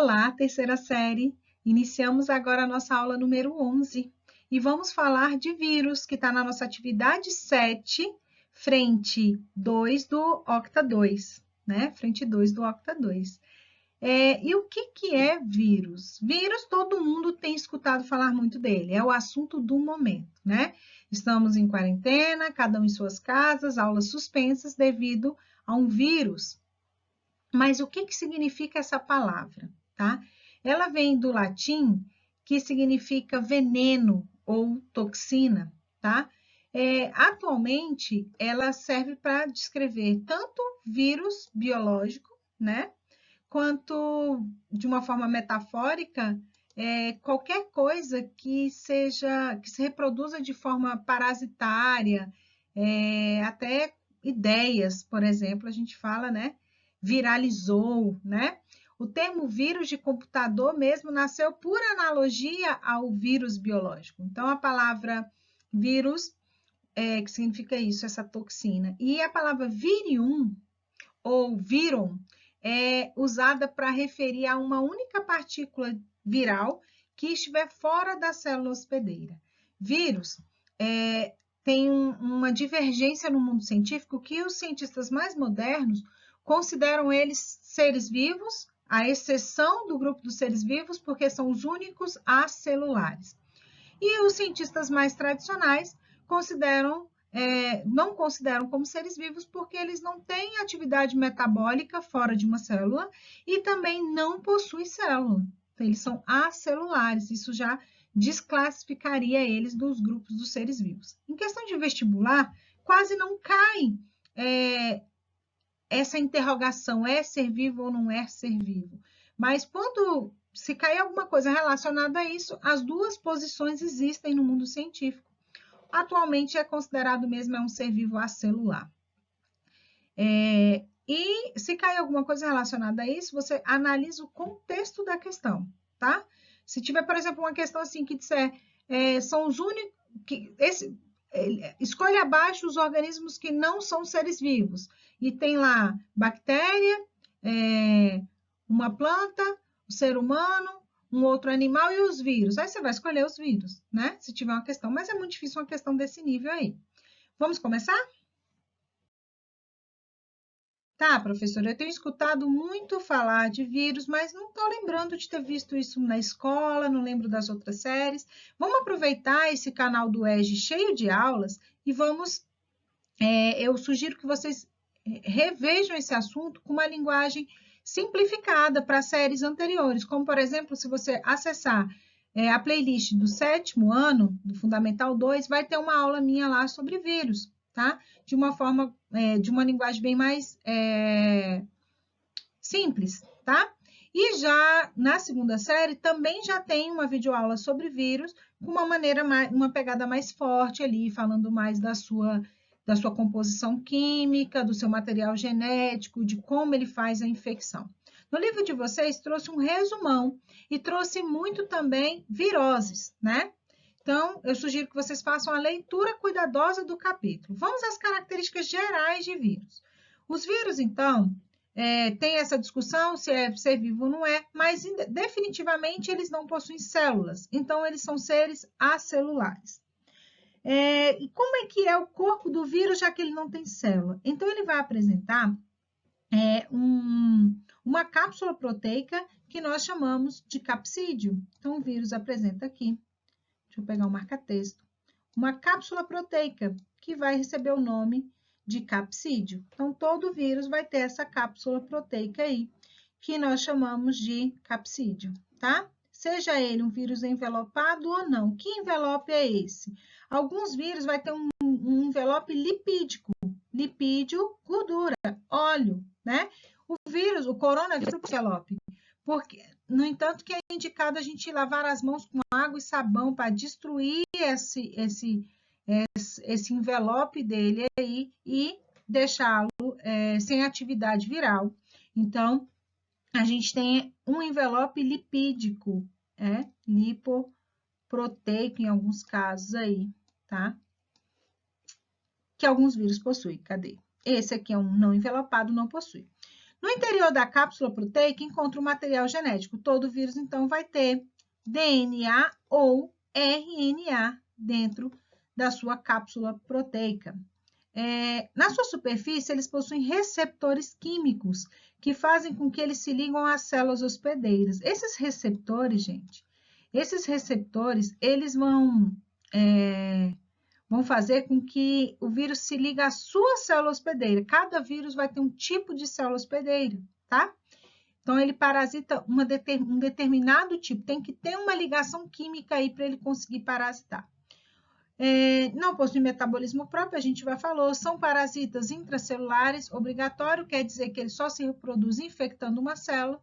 Olá, terceira série. Iniciamos agora a nossa aula número 11 e vamos falar de vírus, que está na nossa atividade 7, frente 2 do Octa 2, né? Frente 2 do Octa 2. E o que é vírus? Vírus, todo mundo tem escutado falar muito dele, é o assunto do momento, né? Estamos em quarentena, cada um em suas casas, aulas suspensas devido a um vírus. Mas o que significa essa palavra, tá? Ela vem do latim, que significa veneno ou toxina, tá? Atualmente, ela serve para descrever tanto vírus biológico, né? Quanto, de uma forma metafórica, qualquer coisa que se reproduza de forma parasitária, até ideias, por exemplo, a gente fala, né? Viralizou, né? O termo vírus de computador mesmo nasceu por analogia ao vírus biológico. Então, a palavra vírus, que significa isso, essa toxina. E a palavra virium, ou vírum, é usada para referir a uma única partícula viral que estiver fora da célula hospedeira. Vírus tem uma divergência no mundo científico que os cientistas mais modernos consideram eles seres vivos, à exceção do grupo dos seres vivos, porque são os únicos acelulares. E os cientistas mais tradicionais não consideram como seres vivos porque eles não têm atividade metabólica fora de uma célula e também não possuem célula. Então, eles são acelulares, isso já desclassificaria eles dos grupos dos seres vivos. Em questão de vestibular, quase não cai essa interrogação, é ser vivo ou não é ser vivo. Mas quando se cair alguma coisa relacionada a isso, as duas posições existem no mundo científico. Atualmente é considerado mesmo um ser vivo acelular. E se cair alguma coisa relacionada a isso, você analisa o contexto da questão, tá? Se tiver, por exemplo, uma questão assim que disser, são os únicos, escolhe abaixo os organismos que não são seres vivos, e tem lá bactéria, uma planta, o ser humano, um outro animal e os vírus. Aí você vai escolher os vírus, né? Se tiver uma questão, mas é muito difícil uma questão desse nível aí. Vamos começar? Tá, professora, eu tenho escutado muito falar de vírus, mas não estou lembrando de ter visto isso na escola, não lembro das outras séries. Vamos aproveitar esse canal do EJE cheio de aulas e eu sugiro que vocês revejam esse assunto com uma linguagem simplificada para séries anteriores, como, por exemplo, se você acessar a playlist do 7º ano, do Fundamental 2, vai ter uma aula minha lá sobre vírus, tá? De uma forma, de uma linguagem bem mais simples, tá? E já na segunda série também já tem uma videoaula sobre vírus, com uma pegada mais forte ali, falando mais da sua composição química, do seu material genético, de como ele faz a infecção. No livro de vocês trouxe um resumão e trouxe muito também viroses, né? Então, eu sugiro que vocês façam a leitura cuidadosa do capítulo. Vamos às características gerais de vírus. Os vírus, então, tem essa discussão se é ser vivo ou não é, mas definitivamente eles não possuem células, então eles são seres acelulares. E como é que é o corpo do vírus, já que ele não tem célula? Então, ele vai apresentar uma cápsula proteica que nós chamamos de capsídeo. Então, o vírus apresenta aqui, deixa eu pegar um marca-texto, uma cápsula proteica que vai receber o nome de capsídeo. Então, todo vírus vai ter essa cápsula proteica aí, que nós chamamos de capsídeo, tá? Seja ele um vírus envelopado ou não. Que envelope é esse? Alguns vírus vai ter um envelope lipídico, lipídio, gordura, óleo, né? O coronavírus, envelope, porque, no entanto, que é indicado a gente lavar as mãos com água e sabão para destruir esse envelope dele aí e deixá-lo sem atividade viral. Então, a gente tem um envelope lipídico, lipoproteico em alguns casos aí, tá? Que alguns vírus possuem. Cadê? Esse aqui é um não envelopado, não possui. No interior da cápsula proteica encontra o material genético. Todo vírus, então, vai ter DNA ou RNA dentro da sua cápsula proteica. Na sua superfície, eles possuem receptores químicos que fazem com que eles se ligam às células hospedeiras. Esses receptores, gente, eles vão fazer com que o vírus se ligue à sua célula hospedeira. Cada vírus vai ter um tipo de célula hospedeira, tá? Então, ele parasita um determinado tipo. Tem que ter uma ligação química aí para ele conseguir parasitar. Não possui metabolismo próprio, a gente já falou, são parasitas intracelulares, obrigatório, quer dizer que ele só se reproduz infectando uma célula,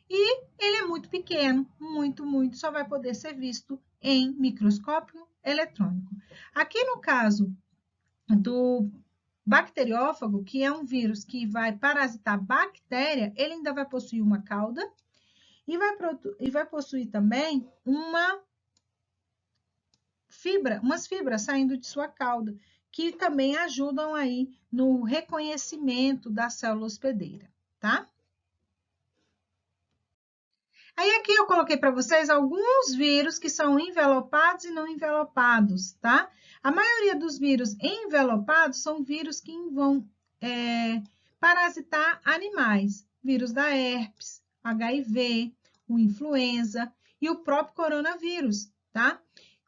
e ele é muito pequeno, muito, só vai poder ser visto em microscópio eletrônico. Aqui no caso do bacteriófago, que é um vírus que vai parasitar bactéria, ele ainda vai possuir uma cauda e vai possuir também umas fibras saindo de sua cauda, que também ajudam aí no reconhecimento da célula hospedeira, tá? Aí aqui eu coloquei para vocês alguns vírus que são envelopados e não envelopados, tá? A maioria dos vírus envelopados são vírus que vão parasitar animais. Vírus da herpes, HIV, o influenza e o próprio coronavírus, tá?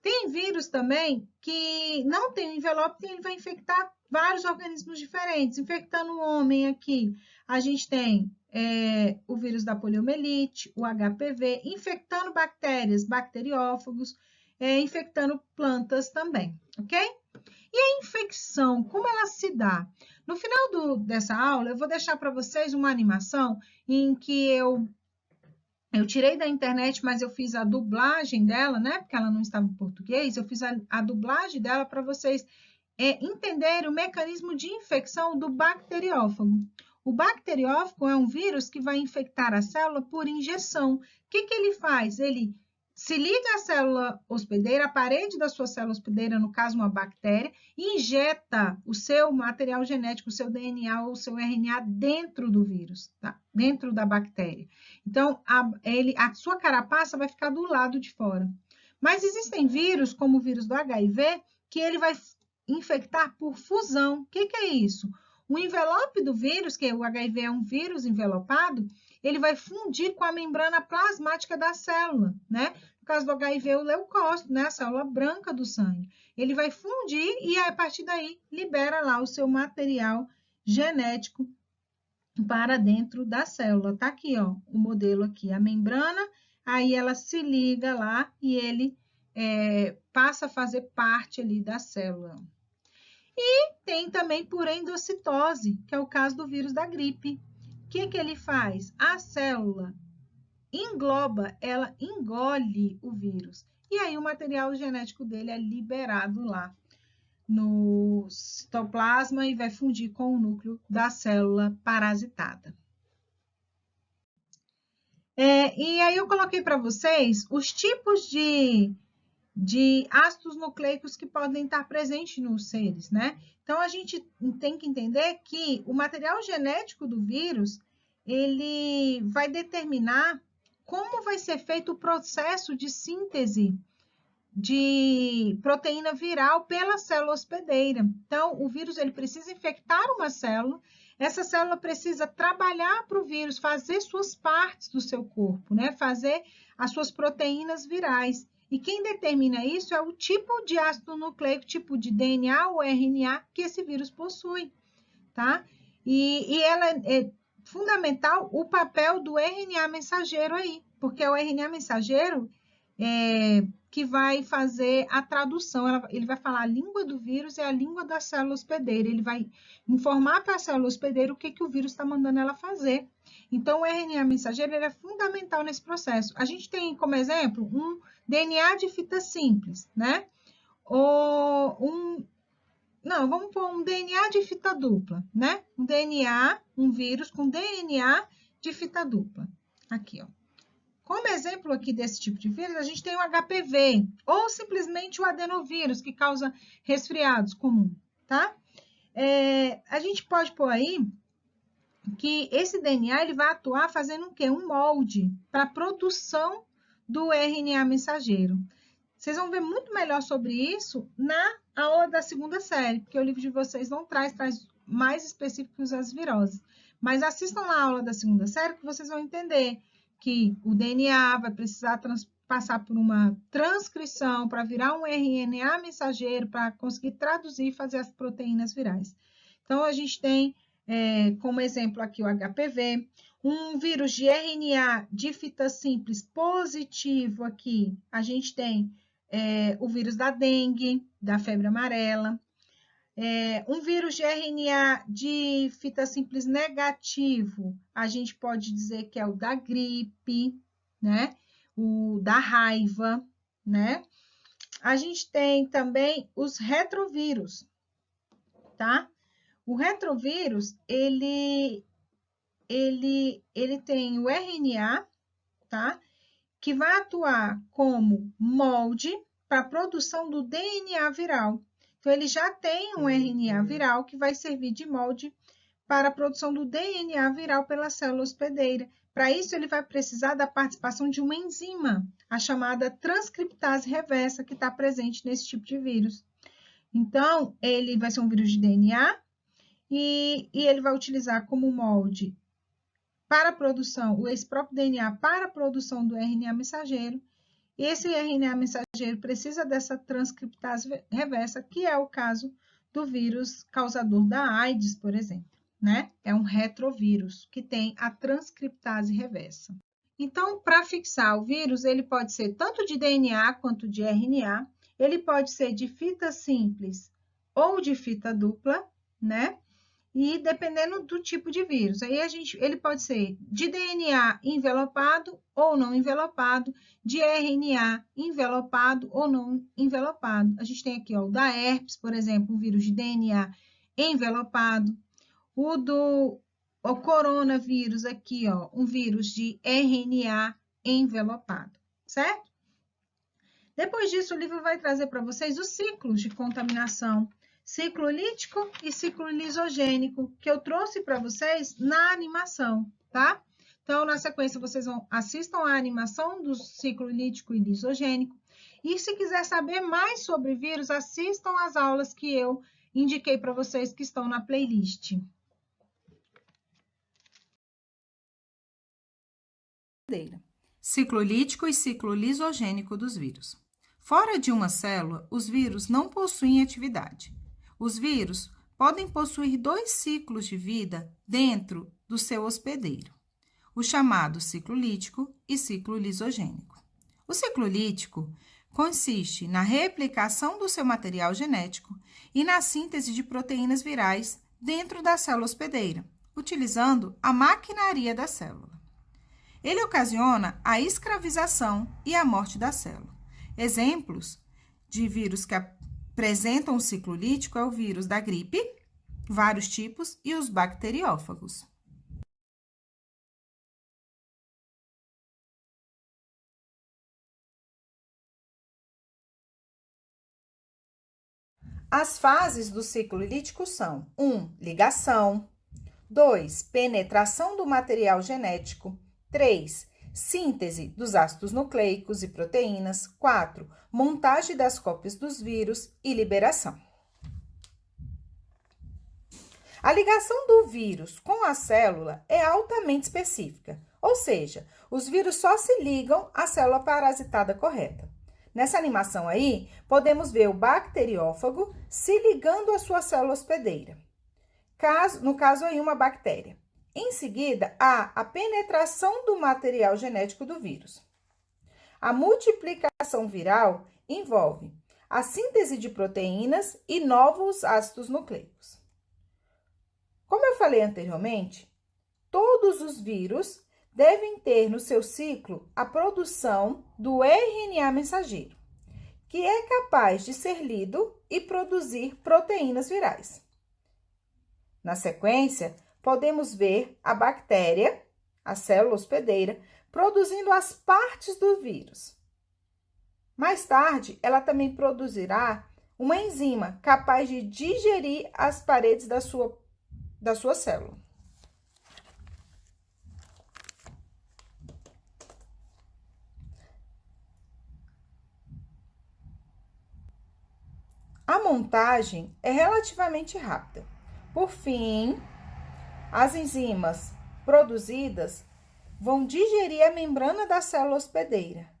Tem vírus também que não tem envelope e ele vai infectar vários organismos diferentes. Infectando o homem aqui, a gente tem o vírus da poliomielite, o HPV, infectando bactérias, bacteriófagos, infectando plantas também, ok? E a infecção, como ela se dá? No final dessa aula, eu vou deixar para vocês uma animação em que eu tirei da internet, mas eu fiz a dublagem dela, né? Porque ela não estava em português. Eu fiz a dublagem dela para vocês entenderem o mecanismo de infecção do bacteriófago. O bacteriófago é um vírus que vai infectar a célula por injeção. O que ele faz? Ele se liga à célula hospedeira, à parede da sua célula hospedeira, no caso uma bactéria, e injeta o seu material genético, o seu DNA ou o seu RNA dentro do vírus, tá? Dentro da bactéria. Então, a sua carapaça vai ficar do lado de fora. Mas existem vírus, como o vírus do HIV, que ele vai infectar por fusão. O que é isso? O envelope do vírus, que o HIV é um vírus envelopado, ele vai fundir com a membrana plasmática da célula, né? No caso do HIV, o leucócito, né? A célula branca do sangue. Ele vai fundir e, a partir daí, libera lá o seu material genético para dentro da célula. Tá aqui, ó, o modelo aqui, a membrana, aí ela se liga lá e ele passa a fazer parte ali da célula. E tem também por endocitose, que é o caso do vírus da gripe. O que ele faz? A célula engloba, ela engole o vírus. E aí o material genético dele é liberado lá no citoplasma e vai fundir com o núcleo da célula parasitada. E aí eu coloquei para vocês os tipos de ácidos nucleicos que podem estar presentes nos seres, né? Então, a gente tem que entender que o material genético do vírus, ele vai determinar como vai ser feito o processo de síntese de proteína viral pela célula hospedeira. Então, o vírus, ele precisa infectar uma célula, essa célula precisa trabalhar para o vírus, fazer suas partes do seu corpo, né? Fazer as suas proteínas virais. E quem determina isso é o tipo de ácido nucleico, tipo de DNA ou RNA que esse vírus possui, tá? E ela é fundamental o papel do RNA mensageiro aí, porque é o RNA mensageiro que vai fazer a tradução, ele vai falar a língua do vírus e a língua da célula hospedeira, ele vai informar para a célula hospedeira o que o vírus está mandando ela fazer. Então, o RNA mensageiro ele é fundamental nesse processo. A gente tem como exemplo um DNA de fita simples, né? Vamos pôr um DNA de fita dupla, né? Um vírus com DNA de fita dupla. Aqui, ó. Como exemplo aqui desse tipo de vírus, a gente tem o HPV, ou simplesmente o adenovírus, que causa resfriados comum, tá? A gente pode pôr aí que esse DNA ele vai atuar fazendo o quê? Um molde para a produção do RNA mensageiro. Vocês vão ver muito melhor sobre isso na aula da segunda série, porque o livro de vocês não traz mais específicos as viroses. Mas assistam na aula da segunda série que vocês vão entender que o DNA vai precisar passar por uma transcrição para virar um RNA mensageiro, para conseguir traduzir e fazer as proteínas virais. Então, a gente tem como exemplo aqui o HPV, um vírus de RNA de fita simples positivo aqui, a gente tem o vírus da dengue, da febre amarela, um vírus de RNA de fita simples negativo, a gente pode dizer que é o da gripe, né? O da raiva, né? A gente tem também os retrovírus, tá? O retrovírus, ele tem o RNA, tá? Que vai atuar como molde para a produção do DNA viral. Então, ele já tem um RNA viral que vai servir de molde para a produção do DNA viral pela célula hospedeira. Para isso, ele vai precisar da participação de uma enzima, a chamada transcriptase reversa, que está presente nesse tipo de vírus. Então, ele vai ser um vírus de DNA e ele vai utilizar como molde para a produção, esse próprio DNA para a produção do RNA mensageiro. E esse RNA mensageiro precisa dessa transcriptase reversa, que é o caso do vírus causador da AIDS, por exemplo, né? É um retrovírus que tem a transcriptase reversa. Então, para fixar o vírus, ele pode ser tanto de DNA quanto de RNA, ele pode ser de fita simples ou de fita dupla, né? E dependendo do tipo de vírus. Aí ele pode ser de DNA envelopado ou não envelopado, de RNA envelopado ou não envelopado. A gente tem aqui ó, o da herpes, por exemplo, um vírus de DNA envelopado. O coronavírus aqui, ó, um vírus de RNA envelopado, certo? Depois disso, o livro vai trazer para vocês os ciclos de contaminação, ciclo lítico e ciclo lisogênico, que eu trouxe para vocês na animação, tá? Então, na sequência, vocês assistam a animação do ciclo lítico e lisogênico. E se quiser saber mais sobre vírus, assistam às aulas que eu indiquei para vocês que estão na playlist. Ciclo lítico e ciclo lisogênico dos vírus. Fora de uma célula, os vírus não possuem atividade. Os vírus podem possuir 2 ciclos de vida dentro do seu hospedeiro, o chamado ciclo lítico e ciclo lisogênico. O ciclo lítico consiste na replicação do seu material genético e na síntese de proteínas virais dentro da célula hospedeira, utilizando a maquinaria da célula. Ele ocasiona a escravização e a morte da célula. Exemplos de vírus que apresentam o ciclo lítico é o vírus da gripe, vários tipos, e os bacteriófagos. As fases do ciclo lítico são 1. Ligação. 2. Penetração do material genético. 3. Síntese dos ácidos nucleicos e proteínas. 4. Montagem das cópias dos vírus e liberação. A ligação do vírus com a célula é altamente específica, ou seja, os vírus só se ligam à célula parasitada correta. Nessa animação aí, podemos ver o bacteriófago se ligando à sua célula hospedeira. No caso aí, uma bactéria. Em seguida, há a penetração do material genético do vírus. A multiplicação viral envolve a síntese de proteínas e novos ácidos nucleicos. Como eu falei anteriormente, todos os vírus devem ter no seu ciclo a produção do RNA mensageiro, que é capaz de ser lido e produzir proteínas virais. Na sequência, podemos ver a bactéria, a célula hospedeira, produzindo as partes do vírus. Mais tarde, ela também produzirá uma enzima capaz de digerir as paredes da sua célula. montagem é relativamente rápida. Por fim, as enzimas produzidas vão digerir a membrana da célula hospedeira.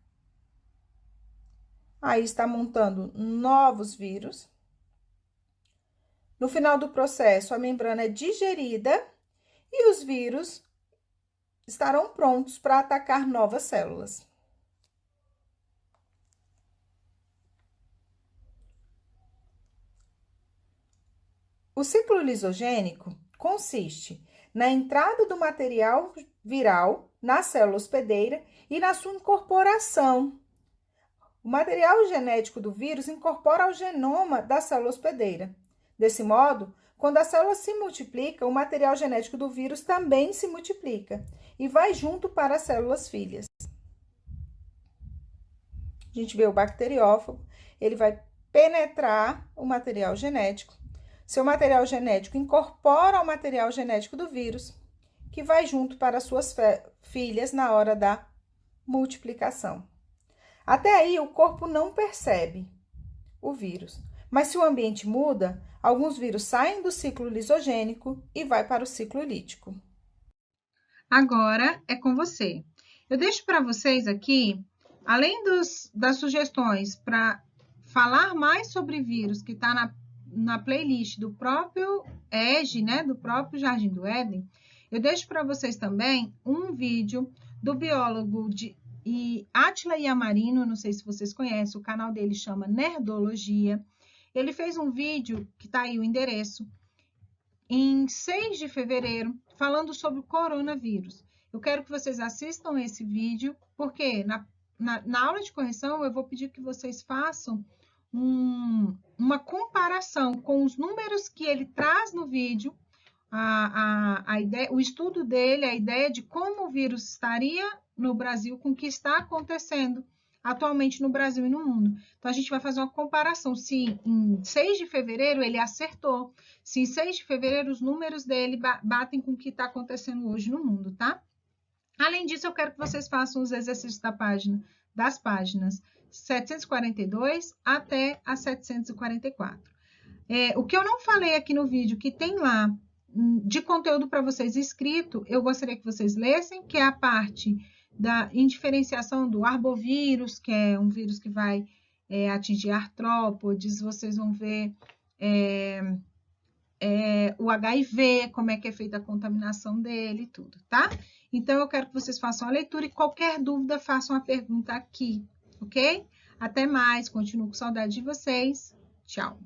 Aí está montando novos vírus. No final do processo, a membrana é digerida e os vírus estarão prontos para atacar novas células. O ciclo lisogênico consiste na entrada do material viral na célula hospedeira e na sua incorporação. O material genético do vírus incorpora ao genoma da célula hospedeira. Desse modo, quando a célula se multiplica, o material genético do vírus também se multiplica e vai junto para as células filhas. A gente vê o bacteriófago, ele vai penetrar o material genético. Seu material genético incorpora ao material genético do vírus, que vai junto para as suas filhas na hora da multiplicação. Até aí, o corpo não percebe o vírus. Mas se o ambiente muda, alguns vírus saem do ciclo lisogênico e vai para o ciclo lítico. Agora é com você. Eu deixo para vocês aqui, além das sugestões para falar mais sobre vírus que está na playlist do próprio EGE, né, do próprio Jardim do Éden, eu deixo para vocês também um vídeo do biólogo Átila Yamarino, não sei se vocês conhecem, o canal dele chama Nerdologia. Ele fez um vídeo, que está aí o endereço, em 6 de fevereiro, falando sobre o coronavírus. Eu quero que vocês assistam esse vídeo, porque na aula de correção eu vou pedir que vocês façam uma comparação com os números que ele traz no vídeo, a ideia, o estudo dele, a ideia de como o vírus estaria no Brasil com o que está acontecendo atualmente no Brasil e no mundo. Então, a gente vai fazer uma comparação se em 6 de fevereiro ele acertou, se em 6 de fevereiro os números dele batem com o que está acontecendo hoje no mundo, tá? Além disso, eu quero que vocês façam os exercícios das páginas 742 até a 744. O que eu não falei aqui no vídeo, que tem lá de conteúdo para vocês escrito, eu gostaria que vocês lessem, que é a parte da indiferenciação do arbovírus, que é um vírus que vai atingir artrópodes, vocês vão ver o HIV, como é que é feita a contaminação dele e tudo, tá? Então, eu quero que vocês façam a leitura e qualquer dúvida, façam a pergunta aqui, ok? Até mais, continuo com saudade de vocês. Tchau!